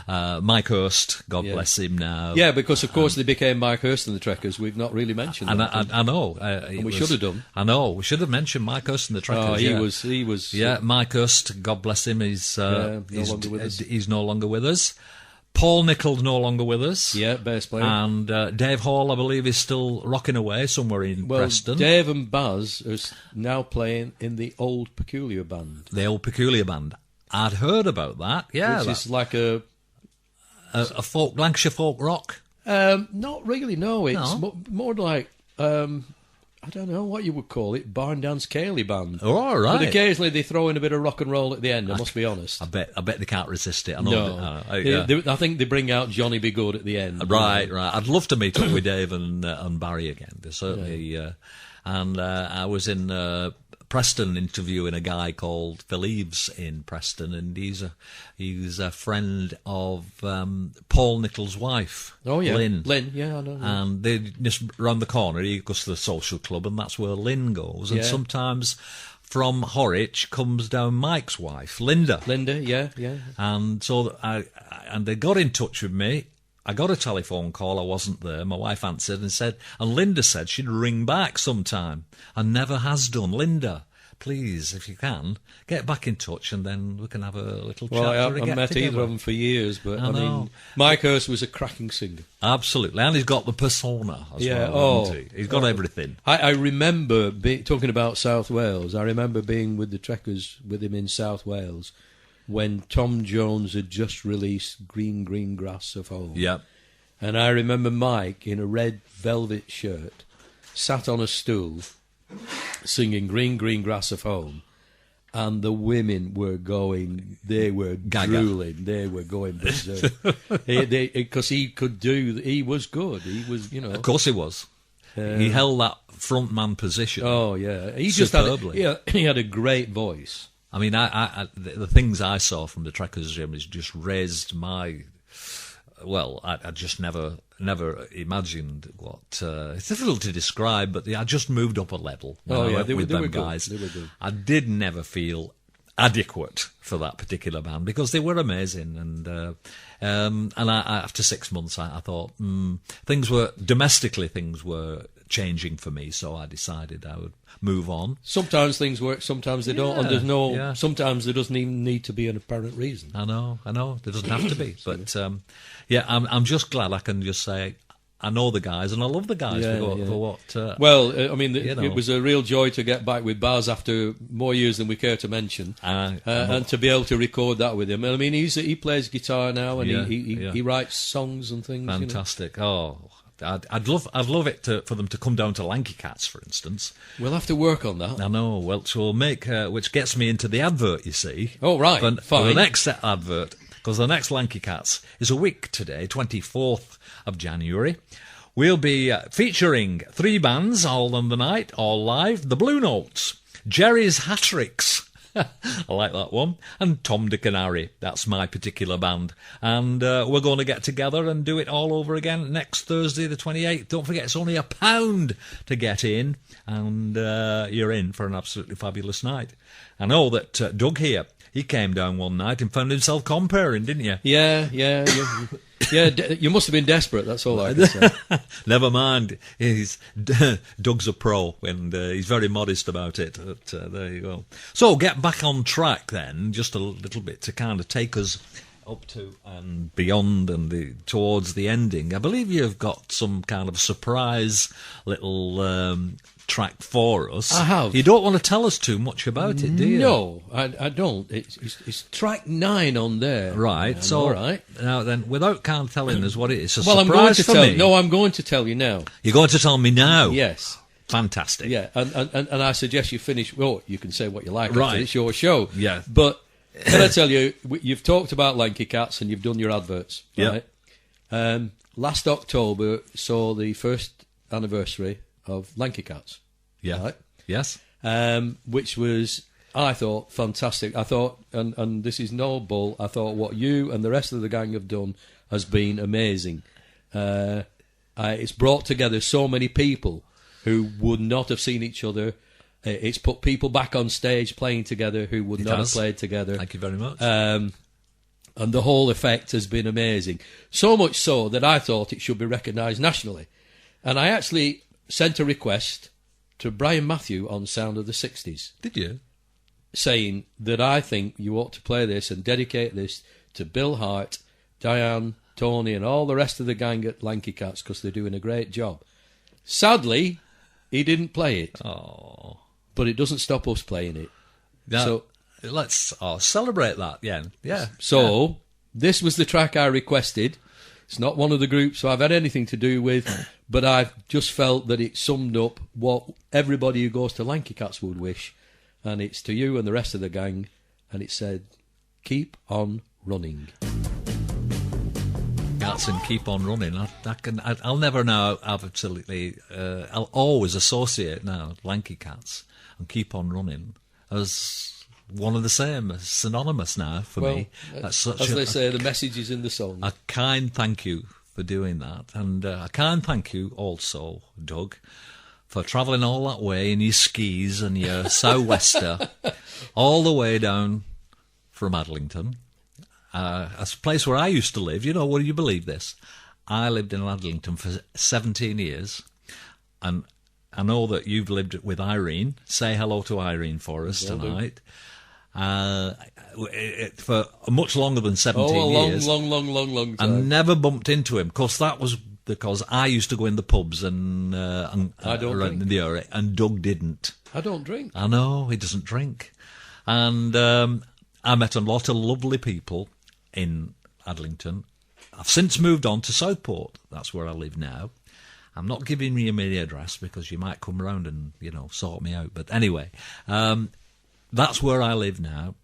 Mike Hurst, God bless him now. Yeah, because, of course, they became Mike Hurst and the Trekkers. We've not really mentioned and that. I know. And we should have done. I know. We should have mentioned Mike Hurst and the Trekkers. Oh, he was... Yeah, Mike Hurst, God bless him, he's no longer with us. He's no longer with us. Paul Nicol no longer with us. Yeah, bass player. And Dave Hall, I believe, is still rocking away somewhere in Preston. Dave and Baz are now playing in the Old Peculiar Band. The Old Peculiar Band. I'd heard about that, yeah. Which is like a Lancashire folk rock? Not really, no. It's more like... I don't know what you would call it, barn dance Cayley band. Oh, all right. But occasionally they throw in a bit of rock and roll at the end, I must be honest. I bet they can't resist it. I know. No. I think they bring out Johnny Be Good at the end. Right. I'd love to meet up with Dave and Barry again. They certainly. And I was in Preston interviewing a guy called Phil Eves in Preston, and he's a friend of Paul Nichol's wife. Oh yeah, Lynn, yeah, I know. And they just round the corner. He goes to the social club, and that's where Lynn goes. And sometimes from Horwich comes down Mike's wife, Linda. Yeah. And so and they got in touch with me. I got a telephone call. I wasn't there. My wife answered and Linda said she'd ring back sometime, and never has done. Linda, please, if you can, get back in touch and then we can have a little chat. Well, I or a haven't get met together. either of them for years, but I I mean, know. Mike Hurst was a cracking singer. Absolutely, and he's got the persona as Yeah, well, hasn't he? He's got everything. I remember talking about South Wales. I remember being with the Trekkers with him in South Wales when Tom Jones had just released Green, Green Grass of Home. Yeah. And I remember Mike in a red velvet shirt, sat on a stool, singing Green, Green Grass of Home. And the women were they were Gaga. drooling, they were going berserk. Because he was good. He was, Of course he was. He held that frontman position. Oh, yeah. He Superbly. he had a great voice. I mean, the things I saw from the Trekkers Gym has just raised my... Well, I just never imagined what... it's difficult to describe, but I just moved up a level when I went with them guys. They were good. I did never feel adequate for that particular band because they were amazing. And after 6 months, I thought things were changing for me, so I decided I would move on. Sometimes things work, sometimes they don't, and Yeah. sometimes there doesn't even need to be an apparent reason. I know. There doesn't have to be, but I'm just glad I can just say I know the guys and I love the guys for what. Well, I mean, know. it was a real joy to get back with Baz after more years than we care to mention, and to be able to record that with him. I mean, he plays guitar now, and he writes songs and things. Fantastic! Oh, I'd love it for them to come down to Lanky Cats, for instance. We'll have to work on that. I know. Well, so we'll make which gets me into the advert. You see. Oh right, for the fine. next advert, because the next Lanky Cats is a week today, 24th of January. We'll be featuring 3 bands all on the night, all live. The Blue Notes, Jerry's Hat-Tricks. I like that one. And Tom, Dick and Harry. That's my particular band. And we're going to get together and do it all over again next Thursday, the 28th. Don't forget, it's only £1 to get in. And you're in for an absolutely fabulous night. I know that Doug here, he came down one night and found himself comparing, didn't you? Yeah. You must have been desperate. That's all I can say. Never mind. Doug's a pro, and he's very modest about it. But there you go. So get back on track then, just a little bit to kind of take us up to and beyond and towards the ending. I believe you've got some kind of surprise little track for us. I have. You don't want to tell us too much about it, do you? No, I don't. It's track 9 on there. Right. So all right. Now then, without kind of telling us what it is, Well, I'm going to for tell. me. No, I'm going to tell you now. You're going to tell me now. Yes. Fantastic. Yeah, and I suggest you finish. Well, you can say what you like. Right. It's your show. Yeah. But can I tell you, you've talked about Lanky Cats and you've done your adverts. Yeah. Right? Last October saw the first anniversary of Lanky Cats. Yeah. Right? Yes. Which was, I thought, fantastic. I thought, and this is no bull, I thought what you and the rest of the gang have done has been amazing. It's brought together so many people who would not have seen each other. It's put people back on stage playing together who would not have played together. Thank you very much. And the whole effect has been amazing. So much so that I thought it should be recognised nationally. And I actually sent a request to Brian Matthew on Sound of the 60s. Did you? Saying that I think you ought to play this and dedicate this to Bill Hart, Diane, Tony and all the rest of the gang at Lanky Cats because they're doing a great job. Sadly, he didn't play it. Oh. But it doesn't stop us playing it. Yeah. So let's celebrate that. Yeah. So this was the track I requested. It's not one of the groups I've had anything to do with, but I've just felt that it summed up what everybody who goes to Lanky Cats would wish. And it's to you and the rest of the gang. And it said, keep on running. Cats and keep on running. I'll never know absolutely. I'll always associate now Lanky Cats and keep on running as one of the same, synonymous now for me. That's such as they say, the message is in the song. A kind thank you for doing that, and a kind thank you also, Doug, for travelling all that way in your skis and your sou'wester, all the way down from Adlington, a place where I used to live. You know, would you believe this? I lived in Adlington for 17 years, and I know that you've lived with Irene. Say hello to Irene for us Will do. tonight. For much longer than 17 years. long I time. never bumped into him. Of course, that was because I used to go in the pubs and I don't around drink. the area, and Doug didn't. I don't drink. I know, he doesn't drink. And I met a lot of lovely people in Adlington. I've since moved on to Southport. That's where I live now. I'm not giving you my address because you might come round and, sort me out. But anyway, that's where I live now.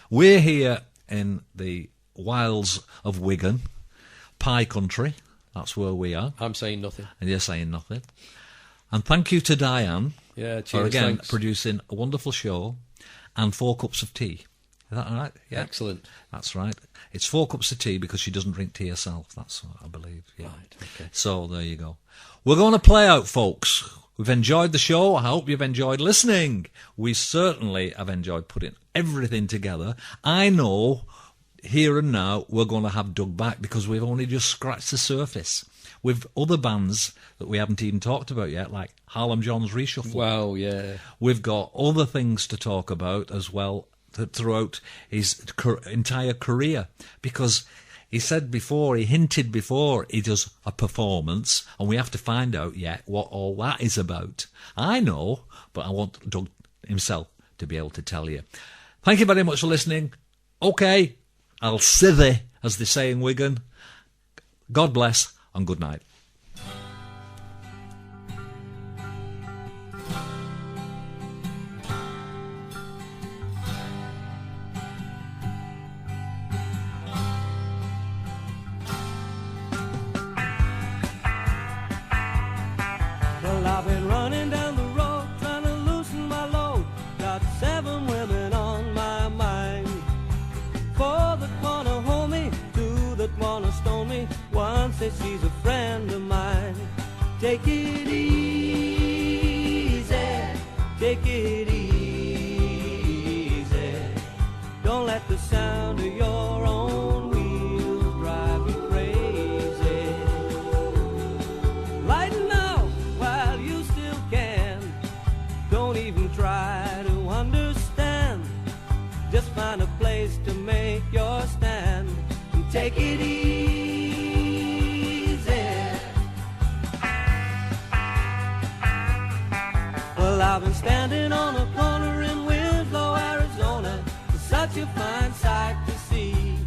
We're here in the wilds of Wigan, Pie Country. That's where we are. I'm saying nothing. And you're saying nothing. And thank you to Diane Yeah, cheers. for, again, thanks. producing a wonderful show and 4 cups of tea. Is that all right? Yeah. Excellent. That's right. It's 4 cups of tea because she doesn't drink tea herself. That's what I believe. Yeah. Right, okay. So there you go. We're going to play out, folks. We've enjoyed the show. I hope you've enjoyed listening. We certainly have enjoyed putting everything together. I know here and now we're going to have Doug back because we've only just scratched the surface with other bands that we haven't even talked about yet, like Harlem John's Reshuffle. Wow, yeah. We've got other things to talk about as well throughout his entire career, because he hinted before he does a performance, and we have to find out yet what all that is about. I know, but I want Doug himself to be able to tell you. Thank you very much for listening. Okay, I'll sithy, as they say in Wigan. God bless and good night. Well, I've been running down the road trying to loosen my load. Got 7 women on my mind. 4 that wanna hold me, 2 that wanna stone me. 1 says she's a friend of mine. Take it easy, take it easy. Don't let the sound of your own wheels drive you crazy. Lighten up while you still can. Don't even try to understand. Just find a place to make your stand and take it easy. Well, I've been standing on a corner in Winslow, Arizona. It's such a fine sight to see.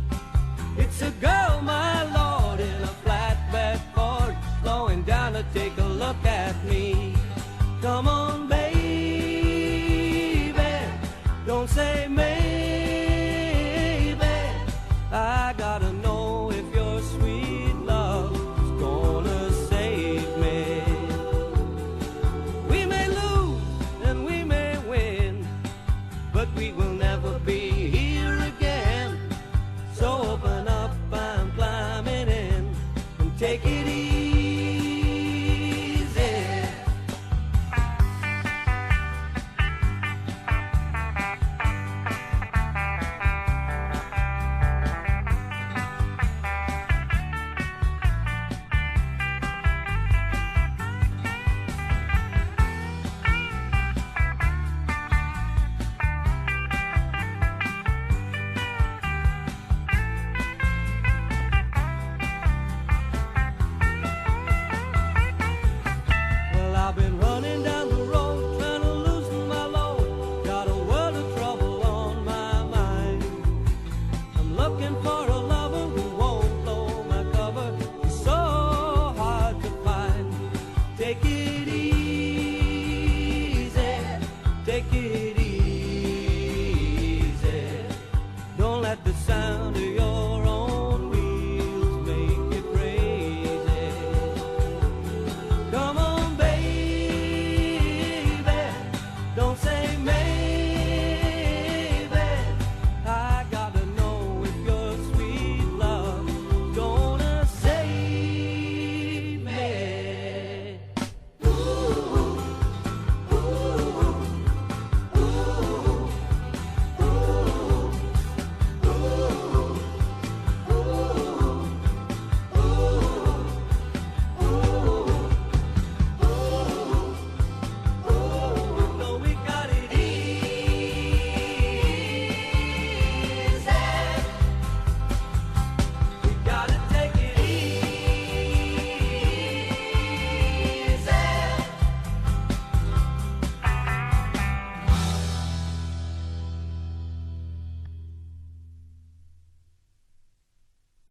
It's a girl, my lord, in a flatbed Ford, slowing down to take a look at me. Come on, baby, don't say maybe. I gotta know if your sweet love is gonna save me. We may lose and we may win, but we will never be here again. So open up, I'm climbing in, and take it easy. Well, I've been running down the road trying to loosen my load. Got a world of trouble on my mind. I'm looking for a lover who won't blow my cover. It's so hard to find. Take it easy, take it easy. Don't let the sound of